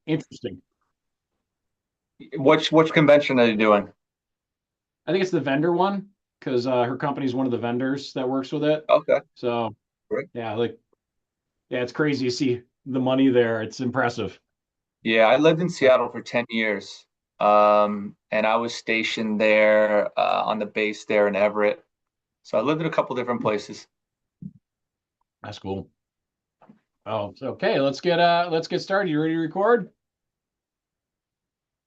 Interesting. Which convention are you doing? I think it's the vendor one because her company is one of the vendors that works with it. Okay, So great. yeah, like yeah, it's crazy to see the money there. It's impressive. Yeah, I lived in Seattle for 10 years. And I was stationed there on the base there in Everett. So I lived in a couple different places. That's cool. Oh, so, okay. Let's get started. You ready to record?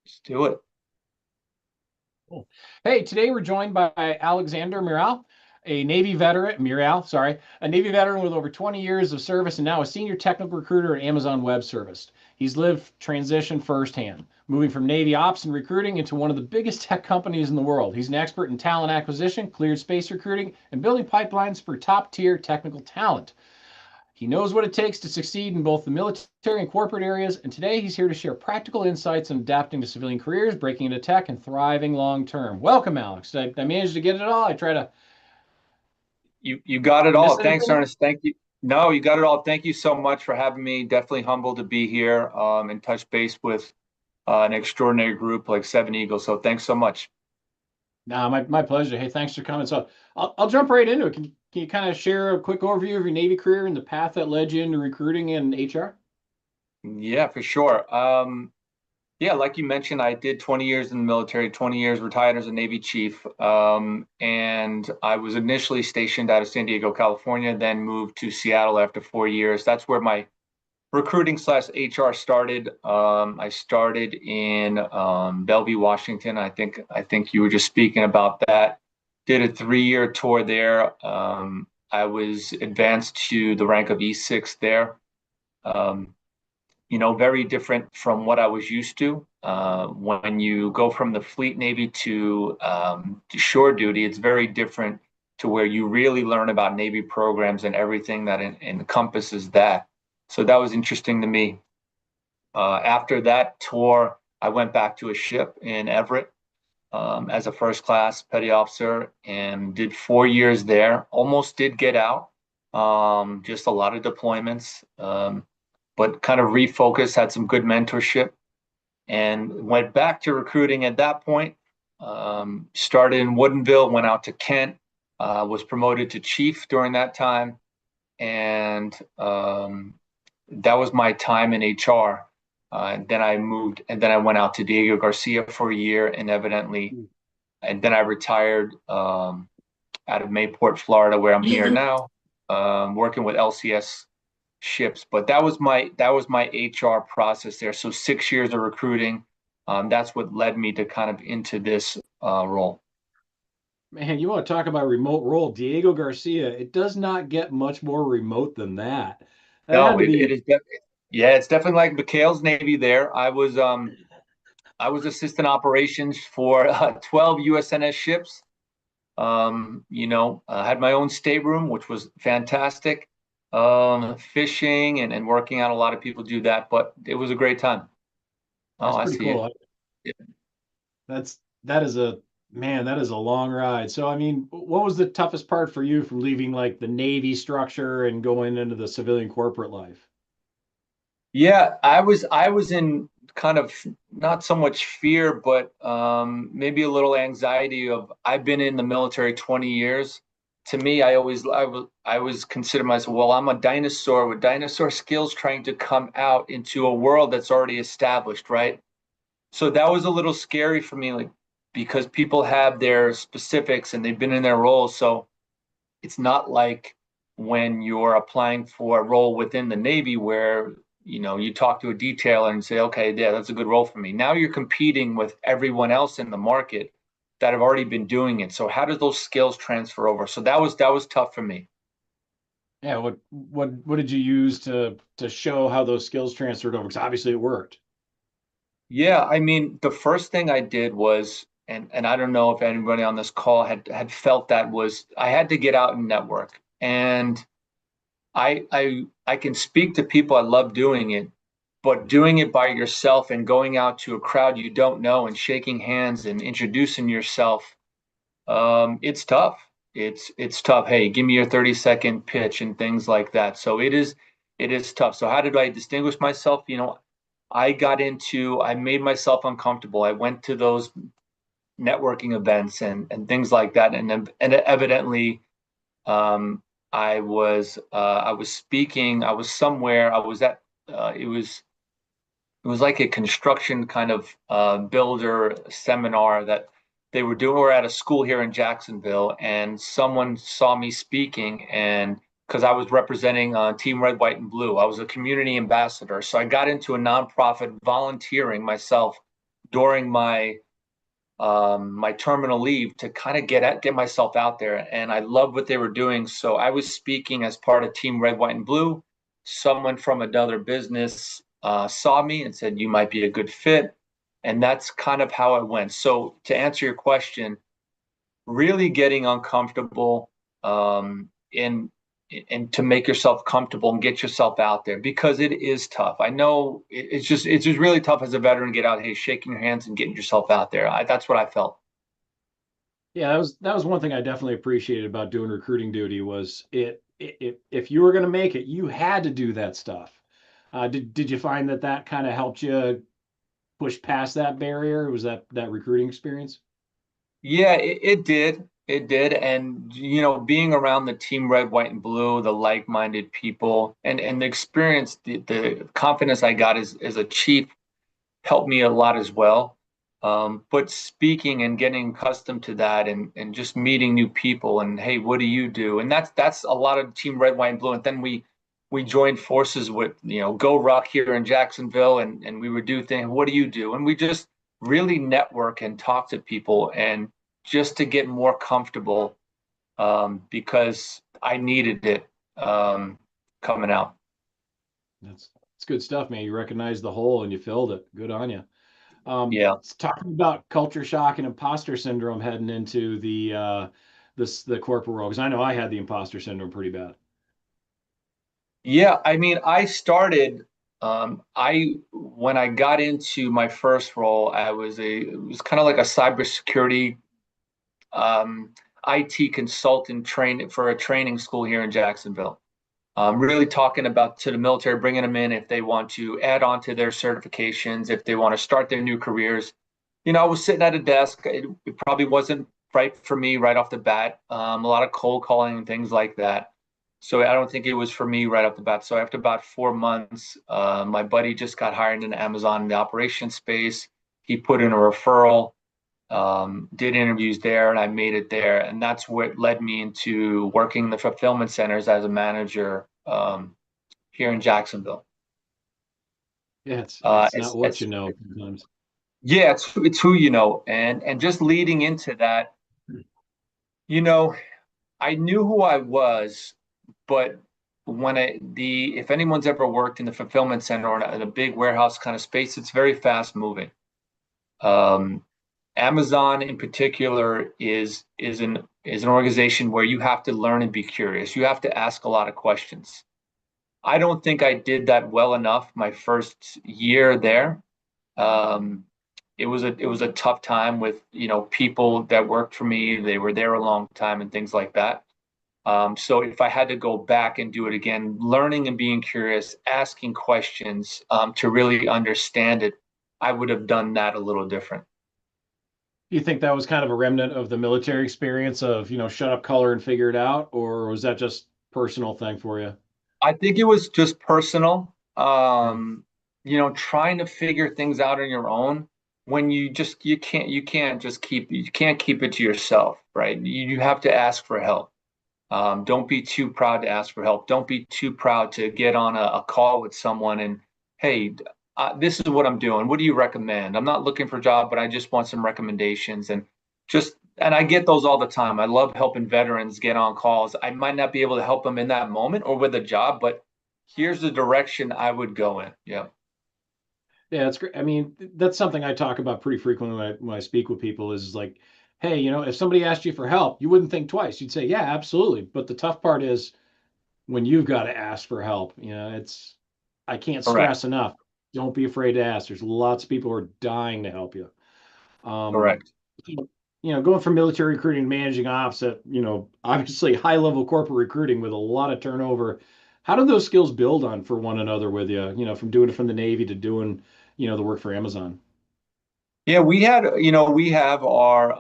Let's do it. Cool. Hey, today we're joined by Alexander Mirailh, a Navy veteran, Mirailh, sorry, a Navy veteran with over 20 years of service and now a senior technical recruiter at Amazon Web Service. He's lived transition firsthand, moving from Navy ops and recruiting into one of the biggest tech companies in the world. He's an expert in talent acquisition, cleared space recruiting, and building pipelines for top-tier technical talent. He knows what it takes to succeed in both the military and corporate areas, and today he's here to share practical insights on adapting to civilian careers, breaking into tech, and thriving long term. Welcome, Alex. I managed to get it all. I try to. You got it Did I miss all. Thanks, anything? Ernest. Thank you. No, you got it all. Thank you so much for having me. Definitely humbled to be here and touch base with an extraordinary group like Seven Eagles. So thanks so much. Nah, my pleasure. Hey, thanks for coming. So I'll jump right into it. Can you kind of share a quick overview of your Navy career and the path that led you into recruiting and HR? Yeah, for sure. Yeah, like you mentioned, I did 20 years in the military, 20 years retired as a Navy chief. And I was initially stationed out of San Diego, California, then moved to Seattle after 4 years. That's where my recruiting slash HR started. I started in Bellevue, Washington. I think you were just speaking about that. Did a 3 year tour there. I was advanced to the rank of E6 there. Um, very different from what I was used to. When you go from the Fleet Navy to shore duty, it's very different to where you really learn about Navy programs and everything that encompasses that. So that was interesting to me. After that tour, I went back to a ship in Everett as a first class petty officer and did 4 years there. Almost did get out, just a lot of deployments. But kind of refocused, had some good mentorship, and went back to recruiting at that point. Started in Woodinville, went out to Kent, was promoted to chief during that time, and that was my time in HR. Then I moved, and then I went out to Diego Garcia for a year, and evidently, and then I retired out of Mayport, Florida, where I'm here now, working with LCS ships. But that was my HR process there. So 6 years of recruiting. That's what led me to kind of into this role. Man, you want to talk about remote role, Diego Garcia. It does not get much more remote than that. That had No, to it be. is. Yeah, it's definitely like McHale's Navy there. I was assistant operations for 12 USNS ships. I had my own stateroom, which was fantastic. Fishing and working out. A lot of people do that, but it was a great time. Oh, That's I pretty see it. cool. That is a man, that is a long ride. So I mean, what was the toughest part for you from leaving like the Navy structure and going into the civilian corporate life? Yeah, I was in kind of not so much fear, but maybe a little anxiety of I've been in the military 20 years. To me, I was consider myself, well, I'm a dinosaur with dinosaur skills trying to come out into a world that's already established, right? So that was a little scary for me, like because people have their specifics and they've been in their roles. So it's not like when you're applying for a role within the Navy where you talk to a detailer and say, okay, yeah, that's a good role for me. Now you're competing with everyone else in the market that have already been doing it. So how do those skills transfer over? So that was tough for me. Yeah, what did you use to show how those skills transferred over? Because obviously it worked. Yeah, I mean, the first thing I did was, and I don't know if anybody on this call had felt that, was I had to get out and network. And I can speak to people. I love doing it, but doing it by yourself and going out to a crowd you don't know and shaking hands and introducing yourself, it's tough. It's tough. Hey, give me your 30-second pitch and things like that. So it is tough. So how did I distinguish myself? I made myself uncomfortable. I went to those networking events and things like that. And evidently, um, I was speaking. I was somewhere. I was at. It was like a construction kind of builder seminar that they were doing. We're at a school here in Jacksonville, and someone saw me speaking, and because I was representing Team Red, White, and Blue, I was a community ambassador. So I got into a nonprofit volunteering myself during my terminal leave to kind of get myself out there. And I loved what they were doing. So I was speaking as part of Team Red, White, and Blue. Someone from another business saw me and said, "You might be a good fit." And that's kind of how it went. So to answer your question, really getting uncomfortable in and to make yourself comfortable and get yourself out there because it is tough. I know it's just really tough as a veteran to get out, hey, shaking your hands and getting yourself out there. That's what I felt. Yeah, that was one thing I definitely appreciated about doing recruiting duty was if you were going to make it, you had to do that stuff. Did you find that kind of helped you push past that barrier? Was that recruiting experience? Yeah, it did. It did. And, being around the team red, white, and blue, the like-minded people, and the experience, the confidence I got as a chief helped me a lot as well. But speaking and getting accustomed to that and just meeting new people and hey, what do you do? And that's a lot of team red, white, and blue. And then we joined forces with, Go Rock here in Jacksonville and we would do things, what do you do? And we just really network and talk to people and just to get more comfortable because I needed it coming out. That's good stuff, man. You recognized the hole and you filled it. Good on you. Yeah. Talking about culture shock and imposter syndrome heading into the corporate world, because I know I had the imposter syndrome pretty bad. Yeah, I mean, I when I got into my first role, it was kind of like a cybersecurity IT consultant train for a training school here in Jacksonville. Really talking about to the military, bringing them in if they want to add on to their certifications, if they want to start their new careers. I was sitting at a desk. It probably wasn't right for me right off the bat. A lot of cold calling and things like that. So I don't think it was for me right off the bat. So after about 4 months, my buddy just got hired in Amazon in the operations space. He put in a referral, did interviews there, and I made it there. And that's what led me into working the fulfillment centers as a manager here in Jacksonville. Yeah, it's not what It's you know sometimes. yeah, it's who you know, and just leading into that, you know, I knew who I was, but if anyone's ever worked in the fulfillment center or in a big warehouse kind of space, it's very fast moving. Um, Amazon in particular is an organization where you have to learn and be curious. You have to ask a lot of questions. I don't think I did that well enough my first year there. Um, it was a tough time with people that worked for me. They were there a long time and things like that. So if I had to go back and do it again, learning and being curious, asking questions to really understand it, I would have done that a little different. Do you think that was kind of a remnant of the military experience of, shut up, color, and figure it out, or was that just personal thing for you? I think it was just personal. Yeah. Trying to figure things out on your own when you can't keep it to yourself, right? You have to ask for help. Don't be too proud to ask for help. Don't be too proud to get on a call with someone and, hey, this is what I'm doing. What do you recommend? I'm not looking for a job, but I just want some recommendations. And I get those all the time. I love helping veterans get on calls. I might not be able to help them in that moment or with a job, but here's the direction I would go in. Yeah. Yeah, it's great. I mean, that's something I talk about pretty frequently when I speak with people is like, hey, if somebody asked you for help, you wouldn't think twice. You'd say, yeah, absolutely. But the tough part is when you've got to ask for help. I can't Correct. stress enough. Don't be afraid to ask. There's lots of people who are dying to help you. Um, Correct. Going from military recruiting to managing ops at, obviously high level corporate recruiting with a lot of turnover. How do those skills build on for one another with you? From doing it from the Navy to doing the work for Amazon. Yeah, we have our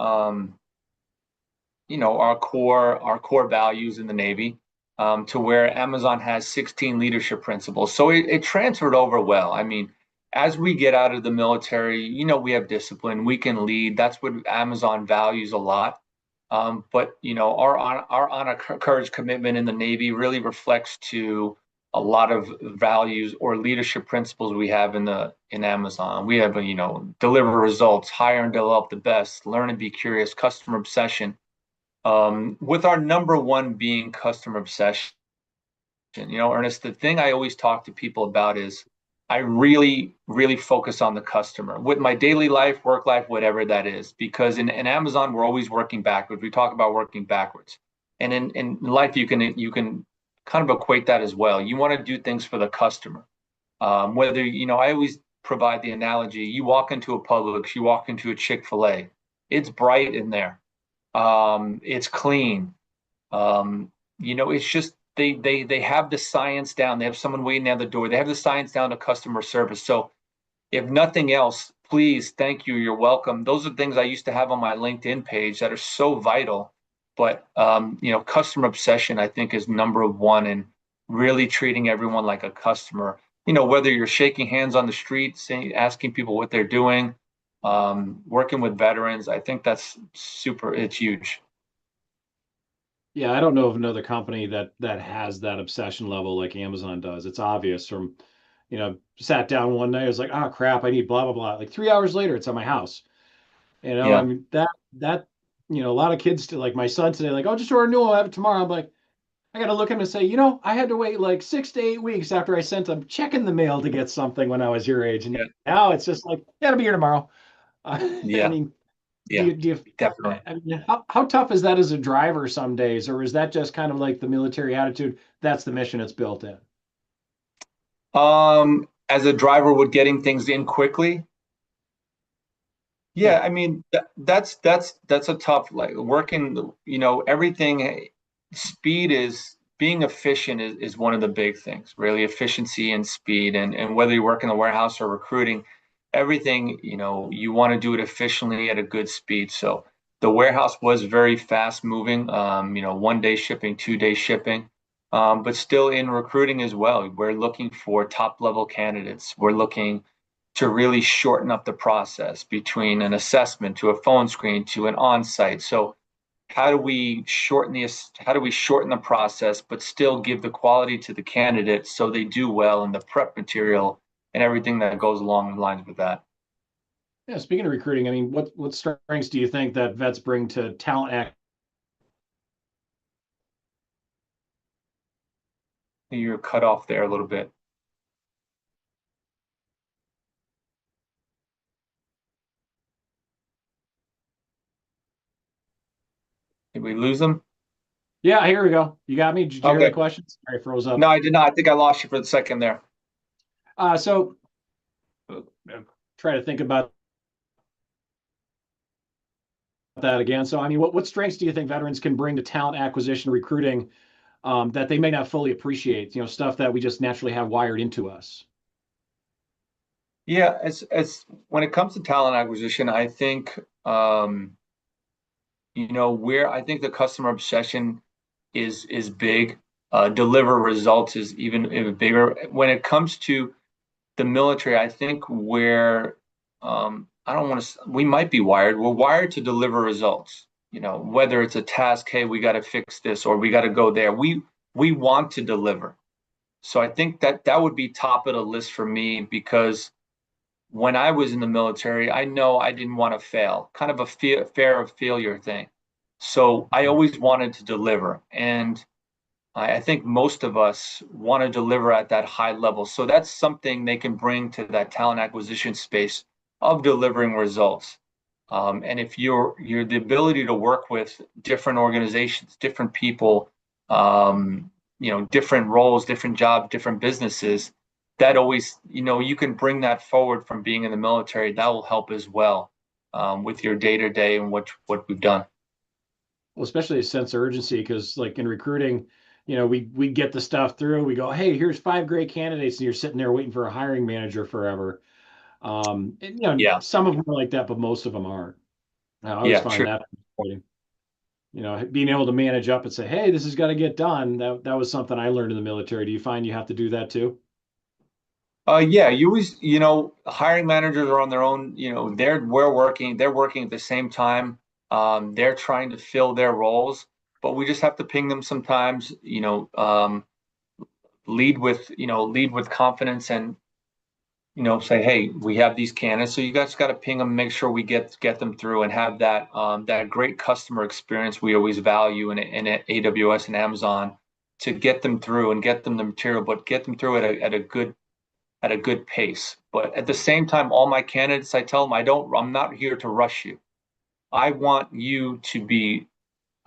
core values in the Navy, to where Amazon has 16 leadership principles. So it transferred over well. I mean, as we get out of the military, we have discipline, we can lead. That's what Amazon values a lot. But our honor, courage, commitment in the Navy really reflects to a lot of values or leadership principles we have in Amazon. We have deliver results, hire and develop the best, learn and be curious, customer obsession. With our number one being customer obsession. Ernest, the thing I always talk to people about is I really, really focus on the customer with my daily life, work life, whatever that is. Because in Amazon, we're always working backwards. We talk about working backwards. And in life, you can kind of equate that as well. You want to do things for the customer. Whether, I always provide the analogy, you walk into a Publix, you walk into a Chick-fil-A, it's bright in there. It's clean. It's just they have the science down. They have someone waiting at the door. They have the science down to customer service. So if nothing else, please, thank you. You're welcome. Those are things I used to have on my LinkedIn page that are so vital. But customer obsession, I think, is number one, and really treating everyone like a customer. Whether you're shaking hands on the street, asking people what they're doing, working with veterans, I think that's super. It's huge. Yeah, I don't know of another company that has that obsession level like Amazon does. It's obvious from, sat down one night, I was like, oh crap, I need blah blah blah. Like 3 hours later, it's at my house. I Yeah, mean that a lot of kids like my son today, like, oh, just order a new one, I'll have it tomorrow. I'm like, I gotta look at him and say, I had to wait like 6 to 8 weeks after I sent them checking the mail to get something when I was your age, and yeah, now it's just like, yeah, it'll be here tomorrow. I yeah, mean, do yeah, you, do you, definitely. I mean, how tough is that as a driver some days, or is that just kind of like the military attitude? That's the mission it's built in. As a driver with getting things in quickly, yeah, Yeah. I mean that's a tough, like, working, everything. Speed is being efficient is one of the big things, really, efficiency and speed. And whether you work in the warehouse or recruiting, everything, you want to do it efficiently at a good speed. So the warehouse was very fast moving, 1 day shipping, 2 day shipping. But still in recruiting as well, we're looking for top level candidates. We're looking to really shorten up the process between an assessment to a phone screen to an on-site. So how do we shorten the process, but still give the quality to the candidate so they do well in the prep material and everything that goes along the lines with that? Yeah. Speaking of recruiting, I mean, what strengths do you think that vets bring to talent act? You're cut off there a little bit. Did we lose them? Yeah, here we go. You got me. Did you hear the Okay. questions? Sorry, I froze No, up. I did not. I think I lost you for the second there. So uh, try to think about that again. So, I mean, what strengths do you think veterans can bring to talent acquisition, recruiting, that they may not fully appreciate? Stuff that we just naturally have wired into us. Yeah, as when it comes to talent acquisition, I think where I think the customer obsession is big. Deliver results is even bigger. When it comes to the military, I think where I don't want to, we might be wired. We're wired to deliver results. Whether it's a task, hey, we got to fix this, or we got to go there. We want to deliver. So I think that would be top of the list for me, because when I was in the military, I know I didn't want to fail, kind of a fear of failure thing. So I always wanted to deliver. And I think most of us want to deliver at that high level. So that's something they can bring to that talent acquisition space of delivering results. And if you're the ability to work with different organizations, different people, different roles, different jobs, different businesses, that always, you can bring that forward from being in the military. That will help as well, with your day to day and what we've done. Well, especially a sense of urgency, because like in recruiting, we get the stuff through. We go, hey, here's 5 great candidates, and you're sitting there waiting for a hiring manager forever. Yeah, Some of them are like that, but most of them aren't. I always yeah, find true. that frustrating. Being able to manage up and say, "Hey, this has got to get done." That was something I learned in the military. Do you find you have to do that too? Yeah, you always, hiring managers are on their own, they're working at the same time. They're trying to fill their roles, but we just have to ping them sometimes, lead with confidence and, say, hey, we have these candidates, so you guys got to ping them, make sure we get them through and have that great customer experience we always value in AWS and Amazon to get them through and get them the material, but get them through at a good pace. But at the same time, all my candidates, I tell them, I'm not here to rush you. I want you to be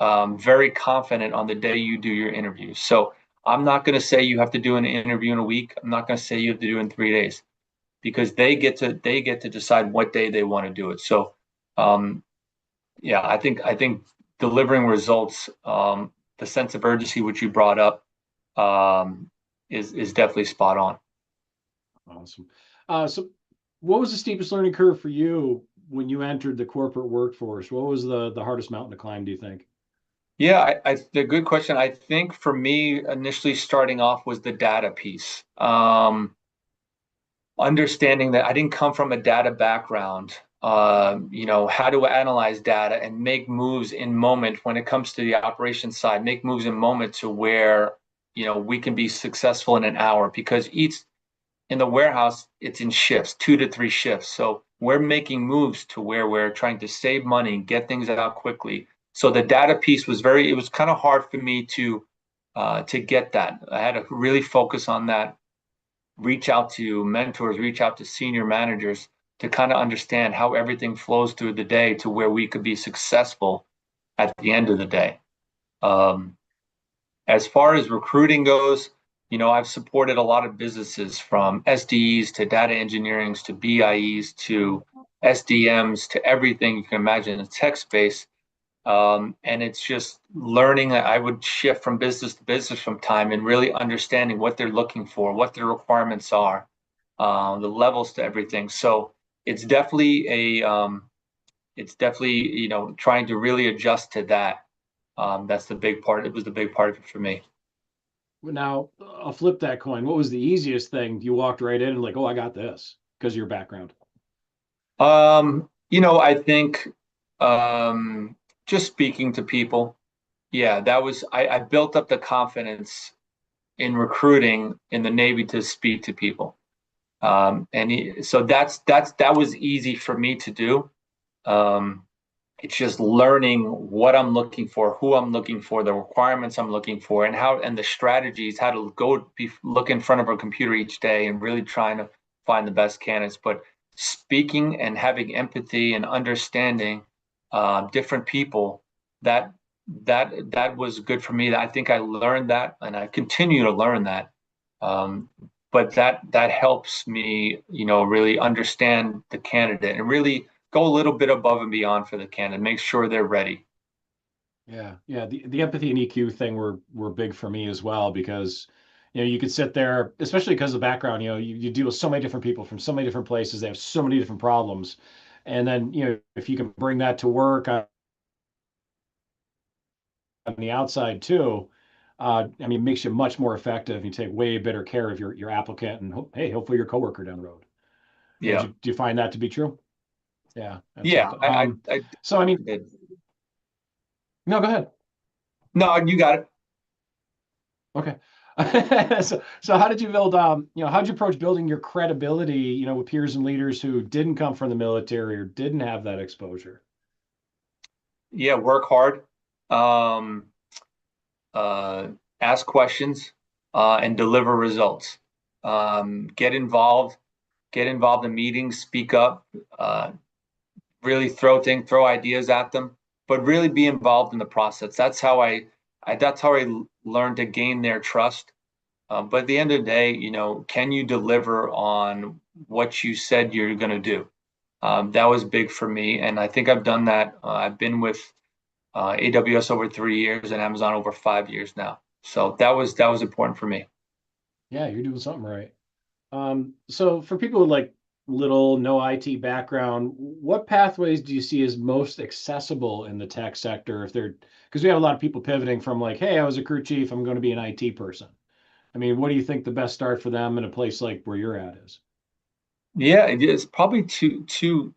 very confident on the day you do your interview. So I'm not going to say you have to do an interview in a week. I'm not going to say you have to do it in 3 days because they get to decide what day they want to do it. So um, yeah, I think delivering results, the sense of urgency which you brought up, is definitely spot on. Awesome. So, what was the steepest learning curve for you when you entered the corporate workforce? What was the hardest mountain to climb, do you think? Yeah, the good question. I think for me, initially starting off was the data piece. Understanding that I didn't come from a data background. How to analyze data and make moves in moment when it comes to the operations side, make moves in moment to where, we can be successful in an hour because each in the warehouse, it's in shifts, 2 to 3 shifts. So we're making moves to where we're trying to save money, get things out quickly. So the data piece it was kind of hard for me to get that. I had to really focus on that, reach out to mentors, reach out to senior managers to kind of understand how everything flows through the day to where we could be successful at the end of the day. Um, as far as recruiting goes, I've supported a lot of businesses from SDEs to data engineerings to BIEs to SDMs to everything you can imagine in the tech space. And it's just learning that I would shift from business to business from time and really understanding what they're looking for, what their requirements are, the levels to everything. So it's definitely trying to really adjust to that. That's the big part. It was the big part of it for me. Now, I'll flip that coin. What was the easiest thing you walked right in and like, oh, I got this because of your background? I think just speaking to people, yeah, I built up the confidence in recruiting in the Navy to speak to people. So that was easy for me to do. Um, it's just learning what I'm looking for, who I'm looking for, the requirements I'm looking for, and the strategies, how to look in front of a computer each day and really trying to find the best candidates. But speaking and having empathy and understanding different people, that that was good for me. I think I learned that, and I continue to learn that. Um, but that helps me, really understand the candidate and really go a little bit above and beyond for the candidate, make sure they're ready. Yeah, yeah. The empathy and EQ thing were big for me as well because you could sit there, especially because of the background, you deal with so many different people from so many different places, they have so many different problems. And then, if you can bring that to work on the outside too, I mean, it makes you much more effective. You take way better care of your applicant and hey, hopefully your coworker down the road. Yeah, Do you find that to be true? Yeah, that's yeah, something. I So I mean, did. no, go ahead. No, you got it. Okay. So how did you build, how did you approach building your credibility, with peers and leaders who didn't come from the military or didn't have that exposure? Yeah, work hard, um, uh, ask questions, and deliver results. Get involved, in meetings, speak up, really throw ideas at them, but really be involved in the process. That's how I learned to gain their trust. But at the end of the day, can you deliver on what you said you're going to do? That was big for me, and I think I've done that. I've been with AWS over 3 years and Amazon over 5 years now, so that was important for me. Yeah, you're doing something right. So for people who like little, no IT background, what pathways do you see as most accessible in the tech sector if they're because we have a lot of people pivoting from like, hey, I was a crew chief, I'm going to be an IT person. I mean, what do you think the best start for them in a place like where you're at is? Yeah, it is probably two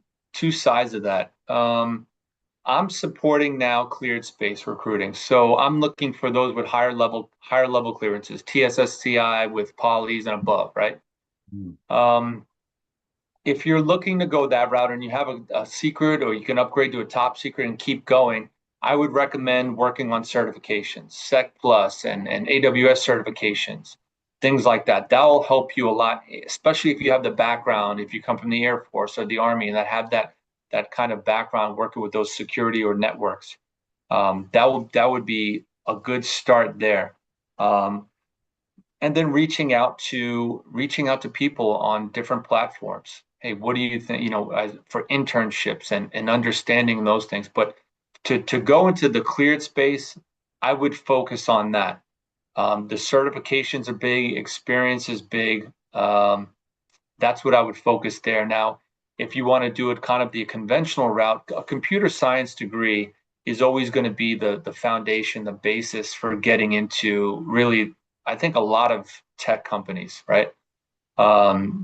sides of that. I'm supporting now cleared space recruiting. So I'm looking for those with higher level clearances, TSSCI with polys and above, right? Mm. Um, if you're looking to go that route and you have a secret or you can upgrade to a top secret and keep going, I would recommend working on certifications, Sec Plus and AWS certifications, things like that. That'll help you a lot, especially if you have the background, if you come from the Air Force or the Army and that have that kind of background working with those security or networks. That would be a good start there. Um, and then reaching out to people on different platforms. Hey, what do you think, for internships and understanding those things. But to go into the cleared space, I would focus on that. The certifications are big, experience is big. That's what I would focus there. Now, if you want to do it kind of the conventional route, a computer science degree is always going to be the foundation, the basis for getting into really, I think, a lot of tech companies, right?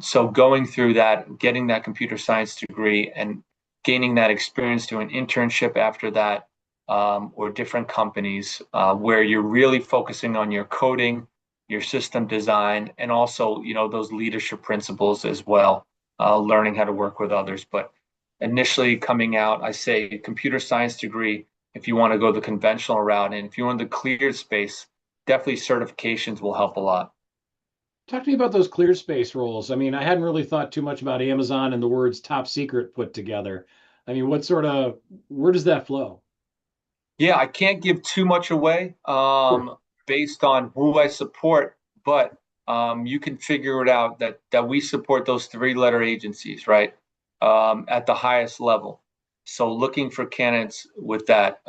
So going through that, getting that computer science degree and gaining that experience doing internship after that, or different companies where you're really focusing on your coding, your system design, and also, those leadership principles as well, learning how to work with others. But initially coming out, I say computer science degree if you want to go the conventional route. And if you want the cleared space, definitely certifications will help a lot. Talk to me about those clear space roles. I mean, I hadn't really thought too much about Amazon and the words top secret put together. I mean, where does that flow? Yeah, I can't give too much away Sure. based on who I support, but you can figure it out that we support those three-letter agencies, right? At the highest level. So looking for candidates with that.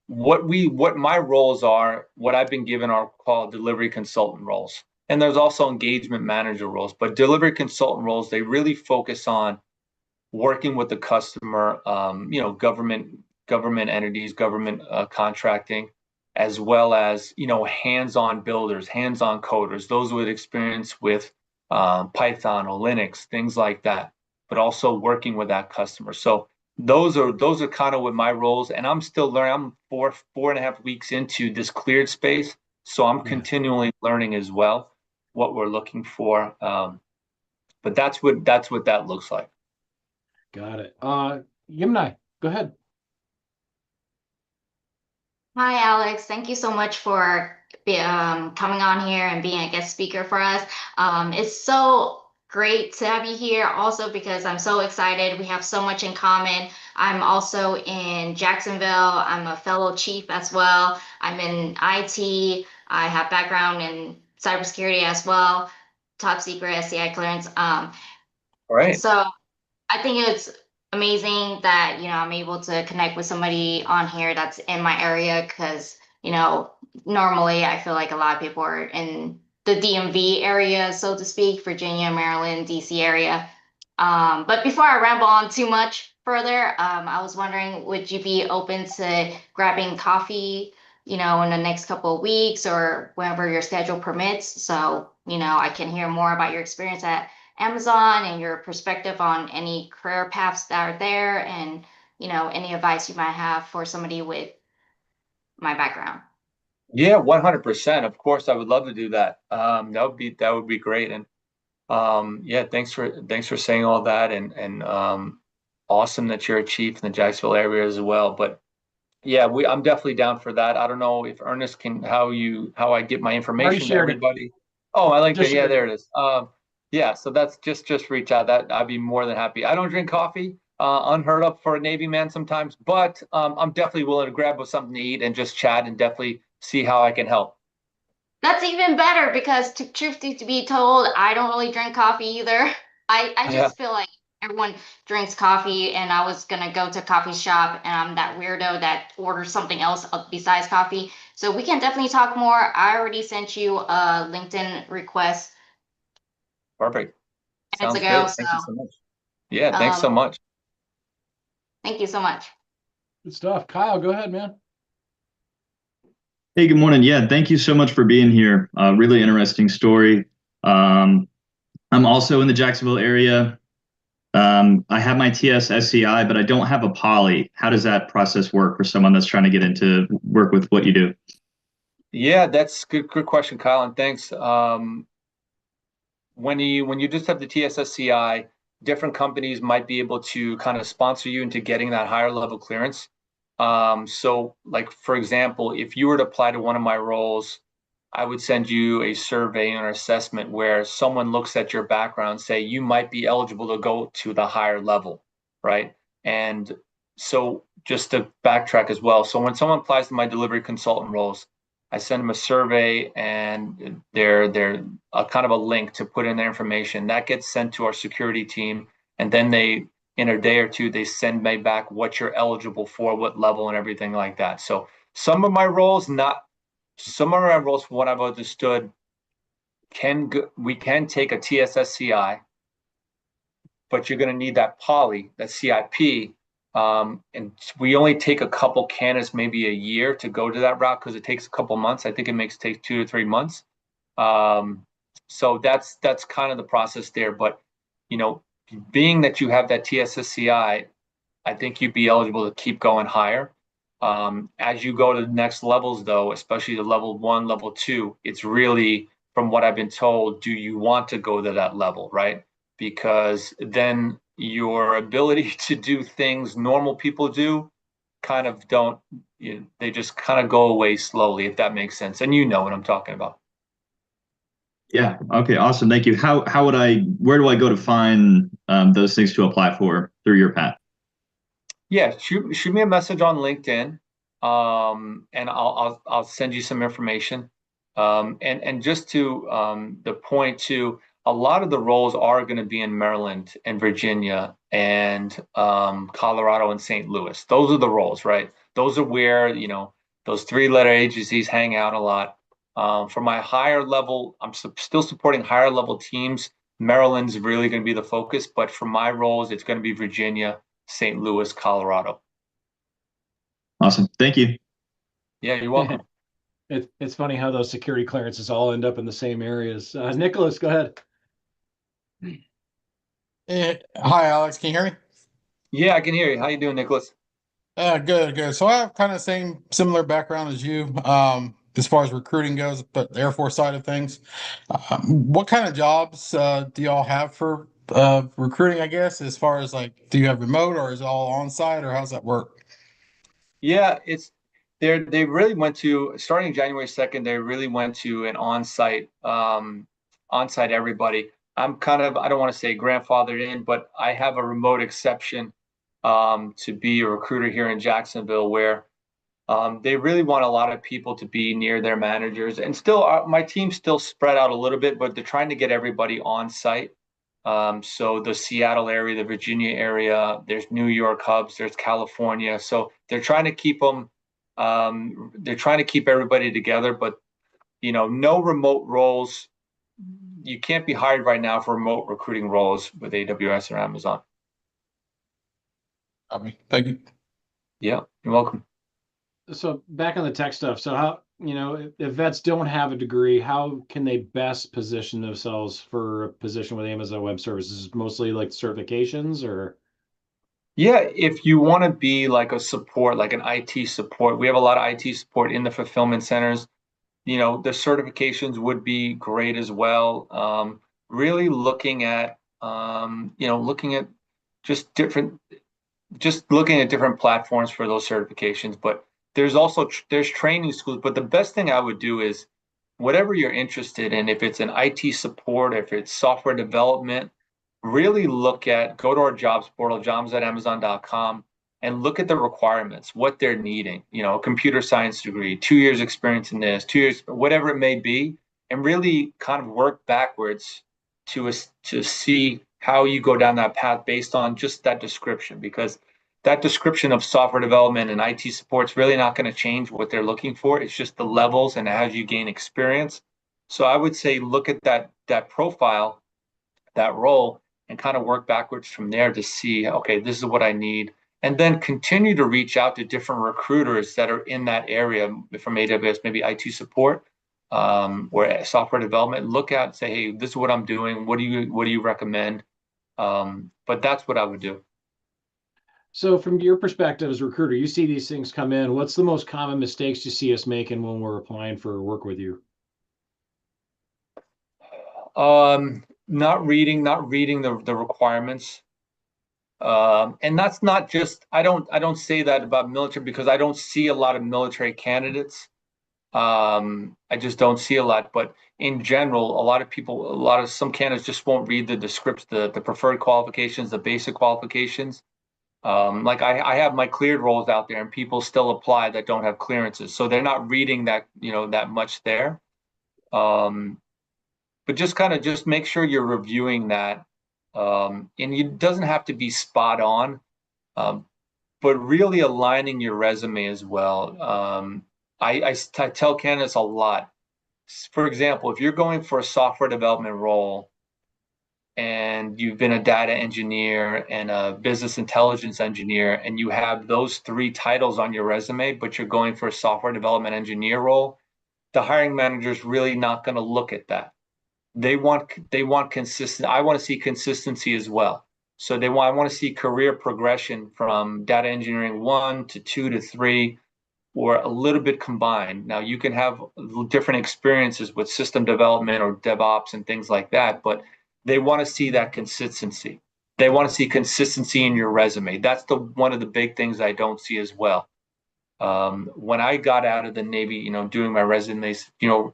What my roles are, what I've been given are called delivery consultant roles. And there's also engagement manager roles, but delivery consultant roles, they really focus on working with the customer, government entities, government contracting, as well as hands-on builders, hands-on coders, those with experience with Python or Linux, things like that, but also working with that customer. So those are kind of what my roles, and I'm still learning. I'm 4.5 weeks into this cleared space, so I'm Yeah, continually learning as well what we're looking for. But that's what that looks like. got it. Yimnai, go ahead. Hi, Alex. Thank you so much for coming on here and being a guest speaker for us. It's so great to have you here also because I'm so excited. We have so much in common. I'm also in Jacksonville. I'm a fellow chief as well. I'm in IT. I have background in cybersecurity as well, top secret SCI clearance. All right. So I think it's amazing that, I'm able to connect with somebody on here that's in my area because, normally I feel like a lot of people are in the DMV area, so to speak, Virginia, Maryland, DC area. But before I ramble on too much further, I was wondering, would you be open to grabbing coffee, in the next couple of weeks or whenever your schedule permits? So, I can hear more about your experience at Amazon and your perspective on any career paths that are there and, any advice you might have for somebody with my background. Yeah, 100%. Of course, I would love to do that. That would be great. And yeah, thanks for saying all that. And awesome that you're a chief in the Jacksonville area as well. But yeah, I'm definitely down for that. I don't know if Ernest can how I get my I already information to shared it. everybody. Oh, I like that. Just Yeah, shared it. there it is. Yeah, so that's just reach out. That I'd be more than happy. I don't drink coffee, unheard of for a Navy man sometimes, but I'm definitely willing to grab with something to eat and just chat and definitely see how I can help. That's even better because truth to be told, I don't really drink coffee either. I Yeah, just feel like everyone drinks coffee and I was gonna go to a coffee shop and I'm that weirdo that orders something else besides coffee. So we can definitely talk more. I already sent you a LinkedIn request perfect. minutes Sounds ago. good. So Thank you so much. Yeah, thanks so much. Thank you so much. Good stuff. Kyle, go ahead, man. Hey, good morning. Yeah, thank you so much for being here. Really interesting story. I'm also in the Jacksonville area. I have my TS SCI, but I don't have a poly. How does that process work for someone that's trying to get into work with what you do? Yeah, that's good question, Kyle, and thanks. When you just have the TSSCI, different companies might be able to kind of sponsor you into getting that higher level clearance. So like for example, if you were to apply to one of my roles, I would send you a survey or assessment where someone looks at your background, say you might be eligible to go to the higher level, right? And so just to backtrack as well, so when someone applies to my delivery consultant roles, I send them a survey and they're a kind of a link to put in their information. That gets sent to our security team, and then they in a day or two they send me back what you're eligible for, what level, and everything like that. So some of my roles, from what I've understood, we can take a TSSCI, but you're going to need that poly, that CIP. And we only take a couple candidates, maybe a year, to go to that route because it takes a couple months. I think it takes 2 to 3 months. So that's kind of the process there. But being that you have that TSSCI, I think you'd be eligible to keep going higher. As you go to the next levels, though, especially the level 1, level 2, it's really, from what I've been told, do you want to go to that level, right? Because then your ability to do things normal people do kind of don't, they just kind of go away slowly, if that makes sense. And you know what I'm talking about. Yeah. Okay. Awesome. Thank you. Where do I go to find those things to apply for through your path? Yeah, shoot me a message on LinkedIn, and I'll send you some information. And just to the point too, a lot of the roles are going to be in Maryland and Virginia and Colorado and St. Louis. Those are the roles, right? Those are where those 3-letter agencies hang out a lot. For my higher level, I'm still supporting higher level teams. Maryland's really going to be the focus, but for my roles, it's going to be Virginia, St. Louis, Colorado. Awesome. Thank you. Yeah, you're welcome. It's funny how those security clearances all end up in the same areas. Nicholas, go ahead. Hi, Alex. Can you hear me? Yeah, I can hear you. How you doing, Nicholas? Good. So I have kind of similar background as you, as far as recruiting goes, but the Air Force side of things. What kind of jobs do y'all have for recruiting, I guess, as far as like, do you have remote or is it all on site or how's that work? Yeah, they really went to, starting January 2nd, they really went to an on-site everybody. I'm kind of, I don't want to say grandfathered in, but I have a remote exception to be a recruiter here in Jacksonville, where they really want a lot of people to be near their managers. And still, my team's still spread out a little bit, but they're trying to get everybody on site. So the Seattle area, the Virginia area, there's New York hubs, there's California. So they're trying to keep them, they're trying to keep everybody together, but no remote roles. You can't be hired right now for remote recruiting roles with AWS or Amazon. Thank you. Yeah, you're welcome. So back on the tech stuff. So how, if vets don't have a degree, how can they best position themselves for a position with Amazon Web Services? Mostly like certifications or? Yeah, if you want to be like a support, like an IT support, we have a lot of IT support in the fulfillment centers. The certifications would be great as well. Really looking at just different, just looking at different platforms for those certifications. But there's training schools. But the best thing I would do is whatever you're interested in, if it's an IT support, if it's software development, really go to our jobs portal, jobs@amazon.com, and look at the requirements, what they're needing, a computer science degree, 2 years experience in this, 2 years, whatever it may be, and really kind of work backwards to see how you go down that path based on just that description, because that description of software development and IT support is really not going to change what they're looking for. It's just the levels and as you gain experience. So I would say look at that profile, that role, and kind of work backwards from there to see, okay, this is what I need. And then continue to reach out to different recruiters that are in that area from AWS, maybe IT support, or software development. Look at, say, hey, this is what I'm doing. What do you recommend? But that's what I would do. So from your perspective as a recruiter, you see these things come in. What's the most common mistakes you see us making when we're applying for work with you? Not reading the requirements. And that's not just, I don't say that about military because I don't see a lot of military candidates. I just don't see a lot, but in general, some candidates just won't read the scripts, the preferred qualifications, the basic qualifications. Like I have my cleared roles out there and people still apply that don't have clearances. So they're not reading that, that much there. But just make sure you're reviewing that. And it doesn't have to be spot on, but really aligning your resume as well. I tell candidates a lot. For example, if you're going for a software development role and you've been a data engineer and a business intelligence engineer, and you have those 3 titles on your resume, but you're going for a software development engineer role, the hiring manager is really not going to look at that. They want consistent. I want to see consistency as well. So I want to see career progression from data engineering 1 to 2 to 3, or a little bit combined. Now you can have different experiences with system development or DevOps and things like that, but they want to see that consistency. They want to see consistency in your resume. That's one of the big things I don't see as well. When I got out of the Navy, doing my resumes, you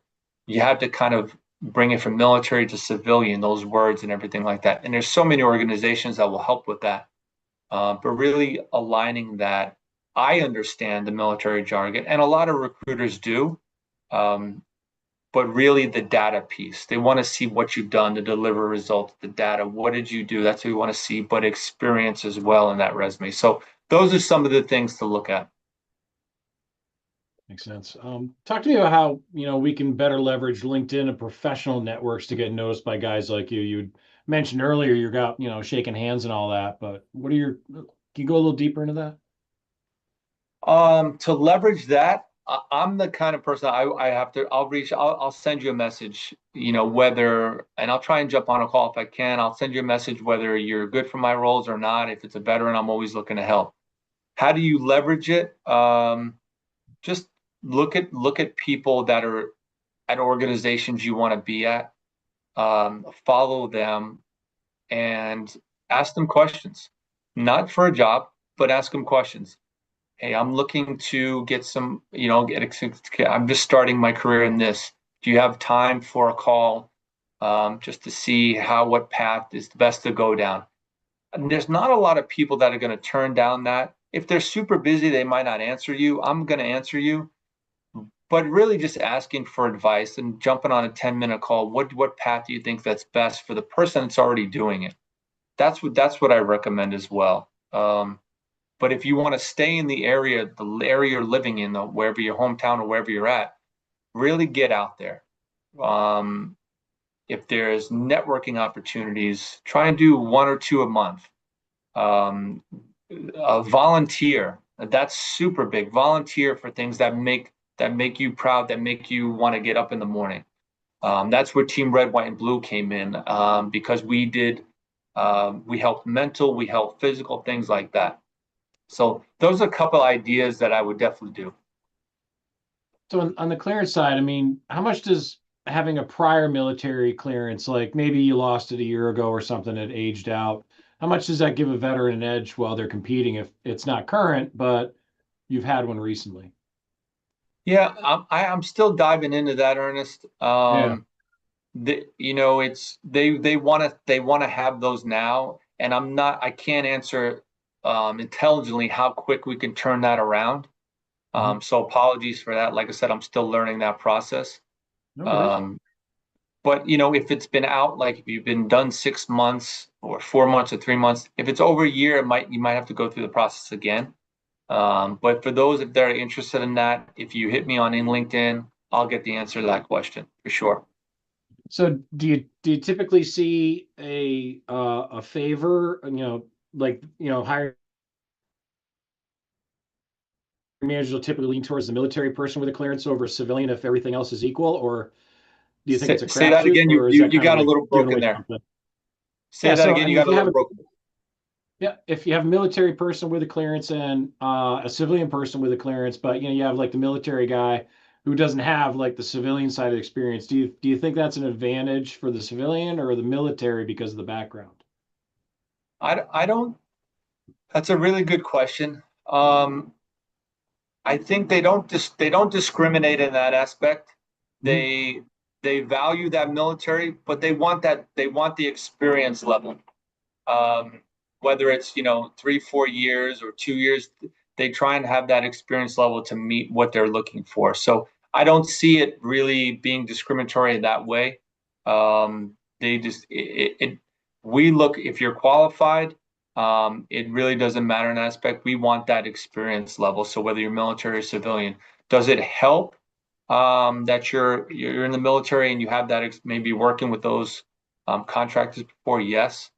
have to kind of bring it from military to civilian, those words and everything like that. And there's so many organizations that will help with that. But really aligning that. I understand the military jargon, and a lot of recruiters do, but really the data piece. They want to see what you've done to deliver results, the data. What did you do? That's what we want to see, but experience as well in that resume. So those are some of the things to look at. Makes sense. Talk to me about how, we can better leverage LinkedIn and professional networks to get noticed by guys like you. You mentioned earlier you got, shaking hands and all that, but can you go a little deeper into that? To leverage that, I'm the kind of person I'll send you a message, and I'll try and jump on a call if I can. I'll send you a message whether you're good for my roles or not. If it's a veteran, I'm always looking to help. How do you leverage it? Just look at people that are at organizations you want to be at, follow them and ask them questions, not for a job, but ask them questions. Hey, I'm looking to get some, I'm just starting my career in this. Do you have time for a call, just to see what path is the best to go down? And there's not a lot of people that are going to turn down that. If they're super busy, they might not answer you. I'm going to answer you, but really just asking for advice and jumping on a 10-minute call. What path do you think that's best for the person that's already doing it? That's what I recommend as well. But if you want to stay in the area you're living in, wherever your hometown or wherever you're at, really get out there. If there's networking opportunities, try and do 1 or 2 a month. Volunteer. That's super big. Volunteer for things that make you proud, that make you want to get up in the morning. That's where Team Red, White, and Blue came in, because we helped mental, we helped physical, things like that. So those are a couple ideas that I would definitely do. So on the clearance side, how much does having a prior military clearance, like maybe you lost it a year ago or something, it aged out, how much does that give a veteran an edge while they're competing if it's not current, but you've had one recently? Yeah, I'm still diving into that, Ernest. Yeah. They want to have those now, and I can't answer intelligently how quick we can turn that around. So apologies for that. Like I said, I'm still learning that process. No worries. But if it's been out, like if you've been done 6 months or 4 months or 3 months, if it's over a year, you might have to go through the process again. But for those that are interested in that, if you hit me in LinkedIn, I'll get the answer to that question for sure. So do you typically see a favor, like hiring managers will typically lean towards the military person with a clearance over a civilian if everything else is equal, or do you think it's a Say that crapshoot, again. or is that You kind of got a like little giving broken away there. something? Say Yeah, that so again. I You mean, got a little broken. if you have a military person with a clearance and a civilian person with a clearance, but you have like the military guy who doesn't have like the civilian side of experience, do you think that's an advantage for the civilian or the military because of the background? I don't. That's a really good question. I think they don't discriminate in that aspect. Mhm. They they value that military, but they want the experience level. Um, Whether it's 3 4 years or 2 years, they try and have that experience level to meet what they're looking for. So I don't see it really being discriminatory in that way. They just it we look if you're qualified. It really doesn't matter in that aspect. We want that experience level. So whether you're military or civilian, does it help that you're in the military and you have that maybe working with those contractors before? Yes,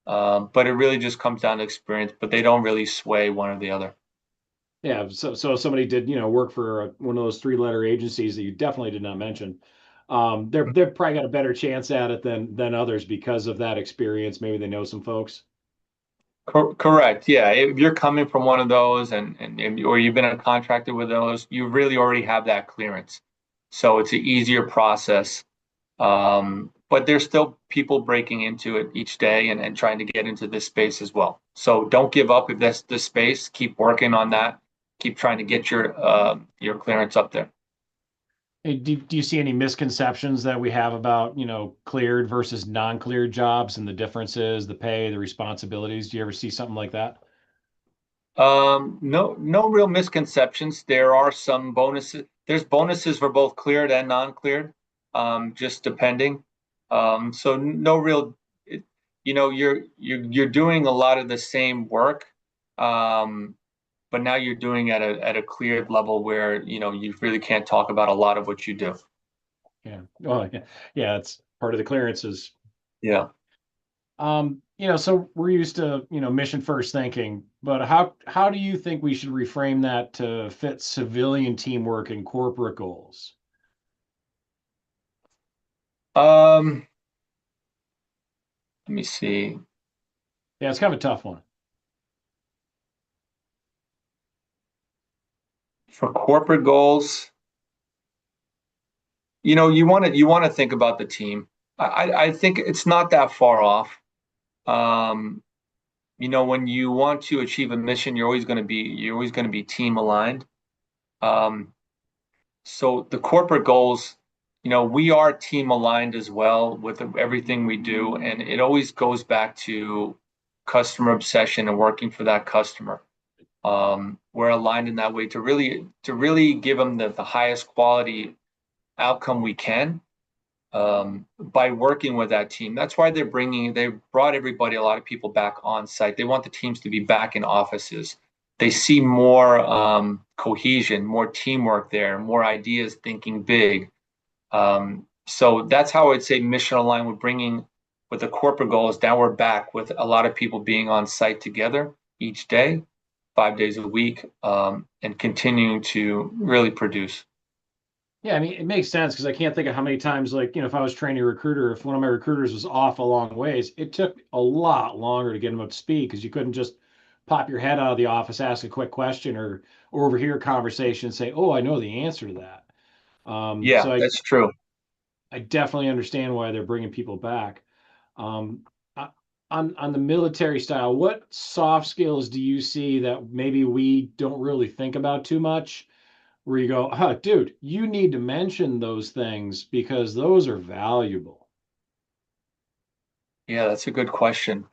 but it really just comes down to experience. But they don't really sway one or the other. Yeah, so if somebody did, work for one of those three-letter agencies that you definitely did not mention, they've probably got a better chance at it than others because of that experience. Maybe they know some folks. Correct. Yeah. If you're coming from one of those or you've been a contractor with those, you really already have that clearance. So it's an easier process. But there's still people breaking into it each day and trying to get into this space as well. So don't give up if that's the space. Keep working on that. Keep trying to get your clearance up there. Hey, do you see any misconceptions that we have about, cleared versus non-cleared jobs and the differences, the pay, the responsibilities? Do you ever see something like that? No real misconceptions. There are some bonuses. There's bonuses for both cleared and non-cleared, just depending. So no real, it, you're doing a lot of the same work, um, but now you're doing at a cleared level where you really can't talk about a lot of what you do. Yeah. Oh, yeah. Yeah, it's part of the clearances. Yeah. So we're used to, mission first thinking, but how do you think we should reframe that to fit civilian teamwork and corporate goals? Um, Let me see. Yeah, it's kind of a tough one. For corporate goals, you want to think about the team. I think it's not that far off. Um, when you want to achieve a mission, you're always going to be team aligned. Um, so the corporate goals, we are team aligned as well with everything we do, and it always goes back to customer obsession and working for that customer. We're aligned in that way to really give them the highest quality outcome we can by working with that team. That's why they brought everybody, a lot of people back on site. They want the teams to be back in offices. They see more cohesion, more teamwork there, more ideas, thinking big. So that's how I'd say mission aligned with bringing with the corporate goals. Now we're back with a lot of people being on site together each day, 5 days a week, and continuing to really produce. Yeah, I mean, it makes sense because I can't think of how many times, like, if I was training a recruiter, if one of my recruiters was off a long ways, it took a lot longer to get them up to speed because you couldn't just pop your head out of the office, ask a quick question, or overhear a conversation and say, "Oh, I know the answer to that." Yeah, So that's true. I definitely understand why they're bringing people back. Um, I- on the military style, what soft skills do you see that maybe we don't really think about too much? Where you go, dude, you need to mention those things because those are valuable. Yeah, that's a good question.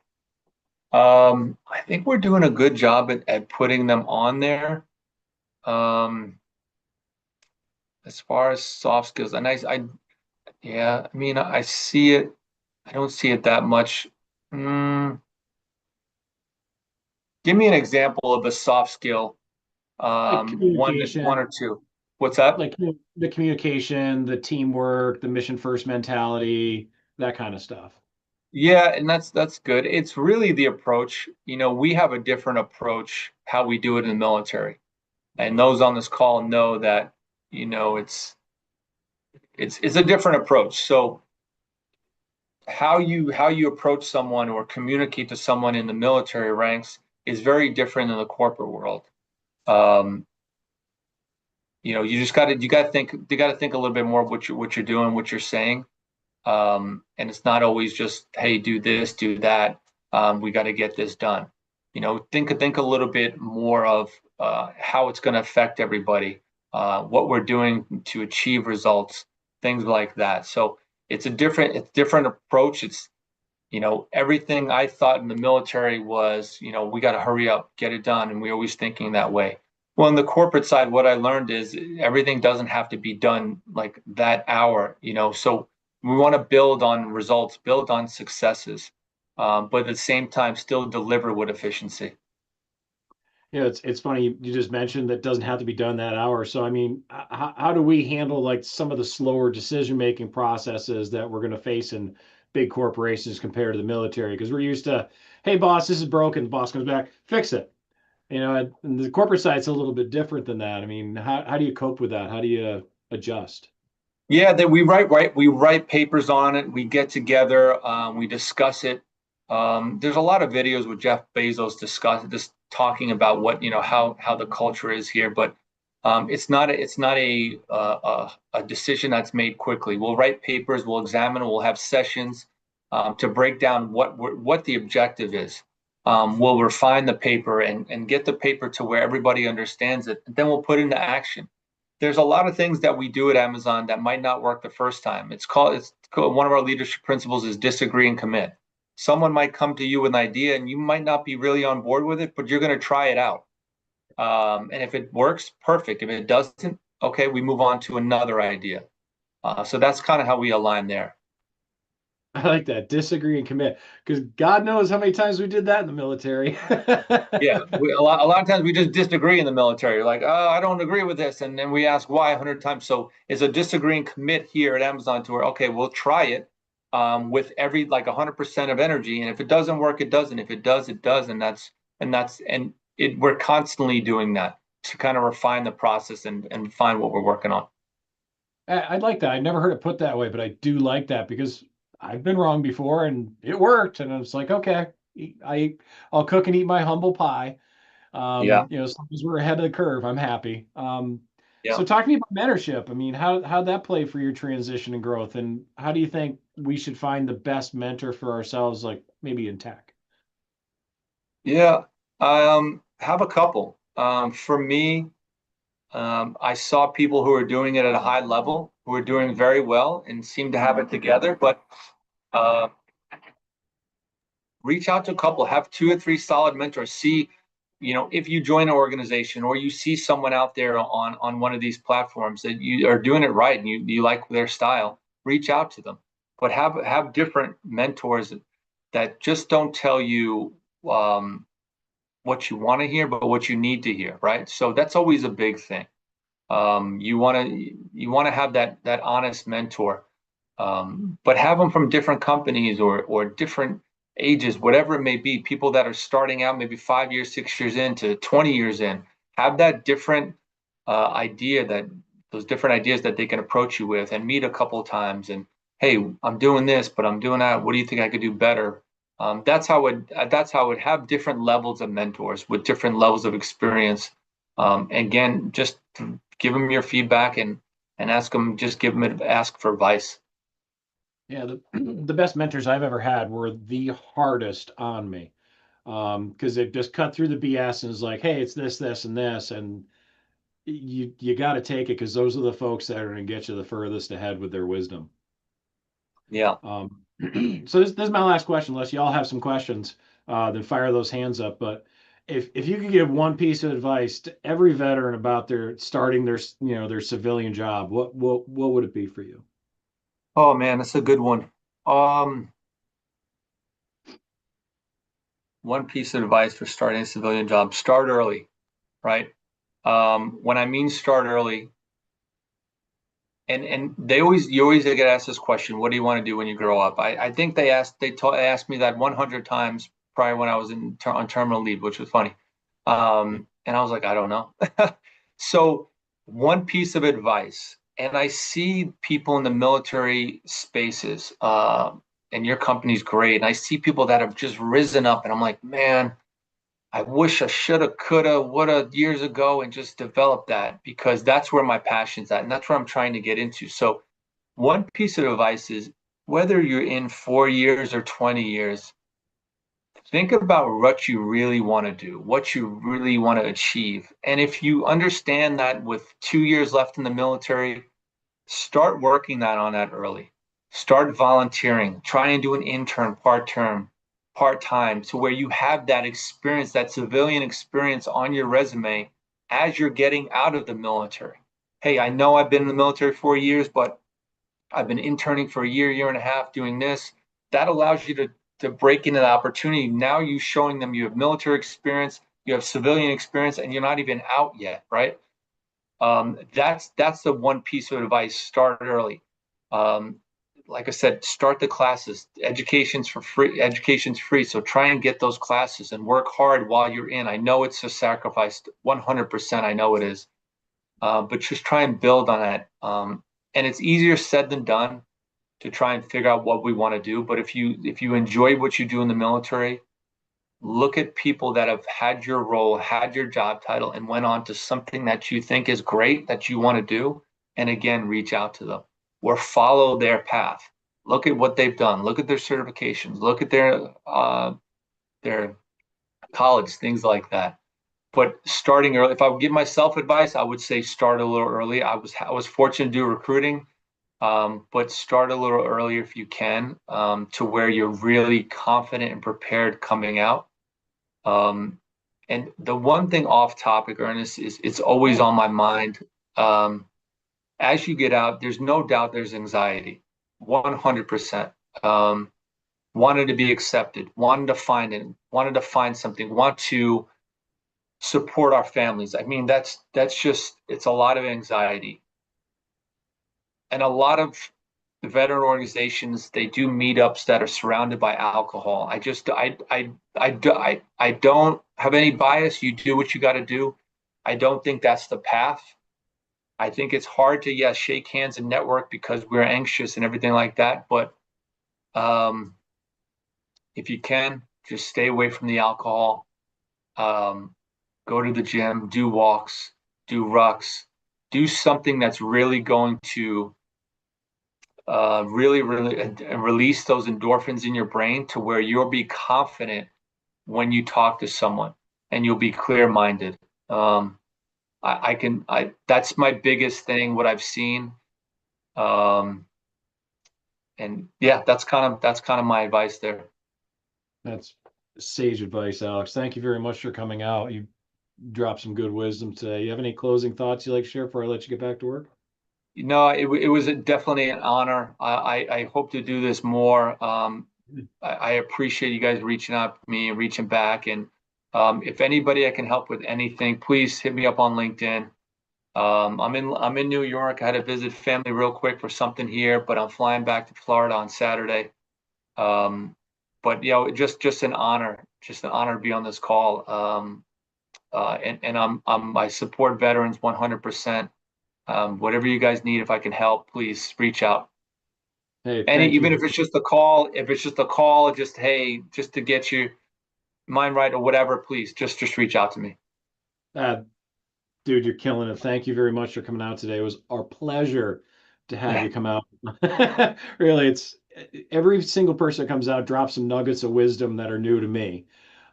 I think we're doing a good job at putting them on there. Um, as far as soft skills, and yeah, I mean, I see it. I don't see it that much. Mm, Give me an example of a soft skill. Like One communication, or two. What's that? Like the communication, the teamwork, the mission first mentality, that kind of stuff. Yeah, and that's good. It's really the approach. We have a different approach how we do it in the military. And those on this call know that, it's a different approach. So how you approach someone or communicate to someone in the military ranks is very different in the corporate world. Um, you got to think a little bit more of what you're doing, what you're saying. And it's not always just, hey, do this, do that. We got to get this done. Think a little bit more of how it's going to affect everybody, what we're doing to achieve results, things like that. So it's different approach. Everything I thought in the military was, we got to hurry up, get it done, and we're always thinking that way. Well, on the corporate side, what I learned is everything doesn't have to be done like that hour. So we want to build on results, build on successes, but at the same time, still deliver with efficiency. It's funny you just mentioned that doesn't have to be done that hour. So I mean, how do we handle like some of the slower decision making processes that we're going to face in big corporations compared to the military? Because we're used to, hey boss, this is broken. The boss comes back, fix it. And the corporate side's a little bit different than that. I mean, how do you cope with that? How do you adjust? Yeah, that we write papers on it. We get together, we discuss it. There's a lot of videos with Jeff Bezos just talking about what how the culture is here, but it's not a decision that's made quickly. We'll write papers, we'll examine, we'll have sessions to break down what the objective is. We'll refine the paper and get the paper to where everybody understands it. And then we'll put into action. There's a lot of things that we do at Amazon that might not work the first time. It's called one of our leadership principles is disagree and commit. Someone might come to you with an idea and you might not be really on board with it, but you're going to try it out. And if it works, perfect. If it doesn't, okay, we move on to another idea. So that's kind of how we align there. I like that. Disagree and commit. Because God knows how many times we did that in the military. Yeah, a lot of times we just disagree in the military. Like, oh, I don't agree with this, and then we ask why 100 times. So it's a disagree and commit here at Amazon to where, okay, we'll try it with every like 100% of energy, and if it doesn't work, it doesn't. If it does, it does, and we're constantly doing that to kind of refine the process and find what we're working on. I'd like that. I'd never heard it put that way, but I do like that because I've been wrong before and it worked. And it's like, okay, I'll cook and eat my humble pie. Yeah, As long as we're ahead of the curve, I'm happy. yeah. So talk to me about mentorship. I mean, how'd that play for your transition and growth? And how do you think we should find the best mentor for ourselves, like maybe in tech? Yeah, have a couple. For me, I saw people who are doing it at a high level, who are doing very well and seem to have it together. But uh, reach out to a couple, have two or three solid mentors. See, if you join an organization or you see someone out there on one of these platforms that you are doing it right and you like their style, reach out to them. But have different mentors that just don't tell you what you want to hear, but what you need to hear, right? So that's always a big thing. You want to have that honest mentor, but have them from different companies or different ages, whatever it may be. People that are starting out, maybe 5 years, 6 years in to 20 years in, have that different idea that those different ideas that they can approach you with, and meet a couple of times. And hey, I'm doing this, but I'm doing that. What do you think I could do better? That's how it have different levels of mentors with different levels of experience. Again, just give them your feedback and ask them. Just ask for advice. Yeah, the best mentors I've ever had were the hardest on me. Because they just cut through the BS and is like, hey, it's this, this, and this, and you got to take it because those are the folks that are going to get you the furthest ahead with their wisdom. Yeah. So this is my last question. Unless y'all have some questions, then fire those hands up. But if you could give one piece of advice to every veteran about their starting their civilian job, what would it be for you? Oh man, that's a good one. Um, One piece of advice for starting a civilian job: start early, right? When I mean start early, And you always get asked this question, what do you want to do when you grow up? I think they asked me that 100 times prior when I was on terminal leave, which was funny. And I was like, I don't know. So one piece of advice, and I see people in the military spaces, and your company's great. And I see people that have just risen up, and I'm like, man, I wish I shoulda, coulda, woulda years ago and just developed that, because that's where my passion's at, and that's where I'm trying to get into. So one piece of advice is, whether you're in 4 years or 20 years, think about what you really want to do, what you really want to achieve. And if you understand that with 2 years left in the military, start working on that early. Start volunteering, try and do an intern part-time, to where you have that experience, that civilian experience on your resume as you're getting out of the military. Hey, I know I've been in the military 4 years, but I've been interning for a year and a half doing this. That allows you to break into the opportunity. Now you're showing them you have military experience, you have civilian experience, and you're not even out yet, right? That's the one piece of advice. Start early. Like I said, start the classes. Education's free. So try and get those classes and work hard while you're in. I know it's a sacrifice, 100%. I know it is. But just try and build on that. And it's easier said than done to try and figure out what we want to do. But if you enjoy what you do in the military, look at people that have had your role, had your job title, and went on to something that you think is great, that you want to do. And again, reach out to them or follow their path. Look at what they've done. Look at their certifications. Look at their college, things like that. But starting early, if I would give myself advice, I would say start a little early. I was fortunate to do recruiting, but start a little earlier if you can, to where you're really confident and prepared coming out. And the one thing off topic, Ernest, is it's always on my mind. As you get out, there's no doubt there's anxiety, 100%. Wanted to be accepted, wanted to find something, want to support our families. I mean, that's just, it's a lot of anxiety. And a lot of the veteran organizations, they do meetups that are surrounded by alcohol. I don't have any bias. You do what you got to do. I don't think that's the path. I think it's hard to, yes, shake hands and network because we're anxious and everything like that. But if you can, just stay away from the alcohol. Go to the gym, do walks, do rucks, do something that's really going to really release those endorphins in your brain, to where you'll be confident when you talk to someone, and you'll be clear-minded. That's my biggest thing, what I've seen. And yeah, that's kind of my advice there. That's sage advice, Alex. Thank you very much for coming out. You dropped some good wisdom today. You have any closing thoughts you'd like to share before I let you get back to work? It was definitely an honor. I hope to do this more. I appreciate you guys reaching out to me and reaching back. And if anybody I can help with anything, please hit me up on LinkedIn. I'm in New York. I had to visit family real quick for something here, but I'm flying back to Florida on Saturday. But just an honor to be on this call. And I support veterans 100%. Whatever you guys need, if I can help, please reach out. Hey, Even if it's just a call, just, hey, just to get your mind right or whatever, please just reach out to me. Dude, you're killing it. Thank you very much for coming out today. It was our pleasure to have you come out. Really, it's every single person that comes out drops some nuggets of wisdom that are new to me.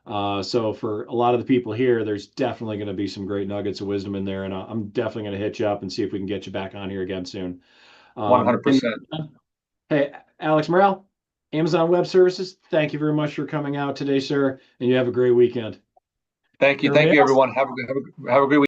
So for a lot of the people here, there's definitely going to be some great nuggets of wisdom in there, and I'm definitely going to hit you up and see if we can get you back on here again soon. 100%. Hey, Alex Mirailh, Amazon Web Services, thank you very much for coming out today, sir, and you have a great weekend. Thank you, everyone. Have a great week.